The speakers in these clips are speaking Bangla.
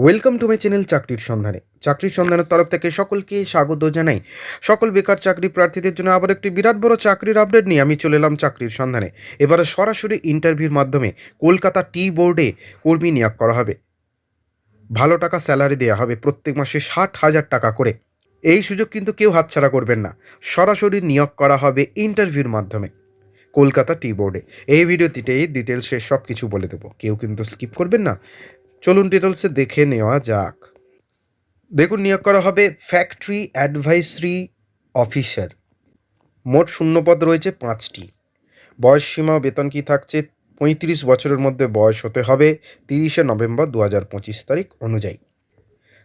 ওয়েলকাম টু মাই চ্যানেল চাকরির সন্ধানের তরফ থেকে সকলকে স্বাগত জানাই। সকল বেকার চাকরি প্রার্থীদের জন্য আবার একটি বিরাট বড় চাকরির আপডেট নিয়ে আমি চলে এলাম চাকরির সন্ধানে। এবারে সরাসরি ইন্টারভিউর মাধ্যমে কলকাতা টি বোর্ডে কর্মী নিয়োগ করা হবে। ভালো টাকা স্যালারি দেওয়া হবে, প্রত্যেক মাসে 60,000 টাকা করে। এই সুযোগ কিন্তু কেউ হাতছাড়া করবেন না। সরাসরি নিয়োগ করা হবে ইন্টারভিউর মাধ্যমে কলকাতা টি বোর্ডে। এই ভিডিওটিতে ডিটেলসে সব কিছু বলে দেবো, কেউ কিন্তু স্কিপ করবেন না। চলুন ডিটেলসে দেখে নেওয়া যাক। দেখুন, নিয়োগ করা হবে ফ্যাক্টরি অ্যাডভাইসরি অফিসার। মোট শূন্যপদ রয়েছে 5টি। বয়স সীমা বেতন কি থাকছে? 35 বছরের মধ্যে বয়স হতে হবে 30শে নভেম্বর 2025 তারিখ অনুযায়ী।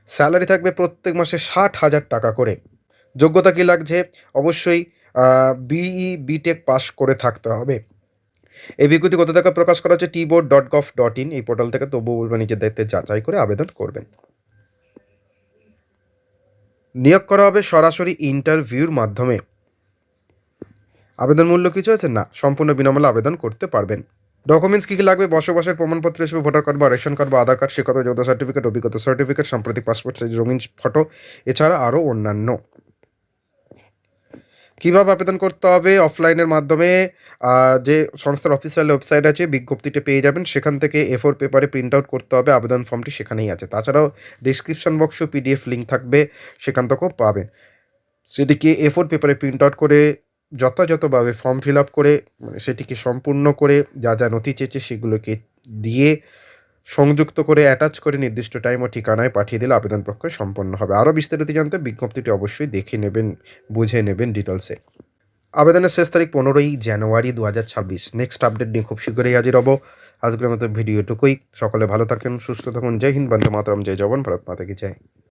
স্যালারি থাকবে প্রত্যেক মাসে 60,000 টাকা করে। যোগ্যতা কি লাগছে? অবশ্যই বিটেক পাস করে থাকতে হবে। এই বিজ্ঞপ্তি কত টাকা প্রকাশ করা হচ্ছে? tboard.gov.in এই পোর্টাল থেকে। তবুও বলবেন নিজের দায়িত্বে যাচাই করে আবেদন করবেন। নিয়োগ করা হবে সরাসরি ইন্টারভিউর মাধ্যমে। আবেদন মূল্য কিছু আছে? না, সম্পূর্ণ বিনামূল্যে আবেদন করতে পারবেন। ডকুমেন্টস কী কী লাগবে? বসবাসের প্রমাণপত্র হিসেবে ভোটার কার্ড বা রেশন কার্ড বা আধার কার্ড, শিক্ষাগত যোগ্যতা সার্টিফিকেট, অভিজ্ঞতা সার্টিফিকেট, সাম্প্রতিক পাসপোর্ট সাইজ রঙিন ফটো, এছাড়া আরও অন্যান্য। কীভাবে আবেদন করতে হবে? অফলাইনের মাধ্যমে যে সংস্থার অফিসিয়াল ওয়েবসাইট আছে, বিজ্ঞপ্তিটা পেয়ে যাবেন। সেখান থেকে A4 পেপারে প্রিন্ট আউট করতে হবে। আবেদন ফর্মটি সেখানেই আছে। তাছাড়াও ডিসক্রিপশন বক্সে PDF লিঙ্ক থাকবে, সেখান থেকেও পাবেন। সেটিকে A4 পেপারে প্রিন্ট আউট করে যথাযথভাবে ফর্ম ফিল আপ করে সেটিকে সম্পূর্ণ করে যা যা নথি চেয়েছে সেগুলোকে দিয়ে সংযুক্ত করে অ্যাটাচ করে নির্দিষ্ট টাইম ও ঠিকানায় পাঠিয়ে দিলে আবেদন প্রক্রিয়া সম্পন্ন হবে। আরও বিস্তারিত জানতে বিজ্ঞপ্তিটি অবশ্যই দেখে নেবেন, বুঝে নেবেন ডিটেলসে। আবেদনের শেষ তারিখ 15ই জানুয়ারি 2026। নেক্সট আপডেট নিয়ে খুব শীঘ্রই হাজির হব। আজকের মতো ভিডিও এটুকুই। সকলে ভালো থাকেন, সুস্থ থাকুন। জয় হিন্দ, বন্দে মাতরম, জয় জওয়ান, ভারত মাতা কি জয়।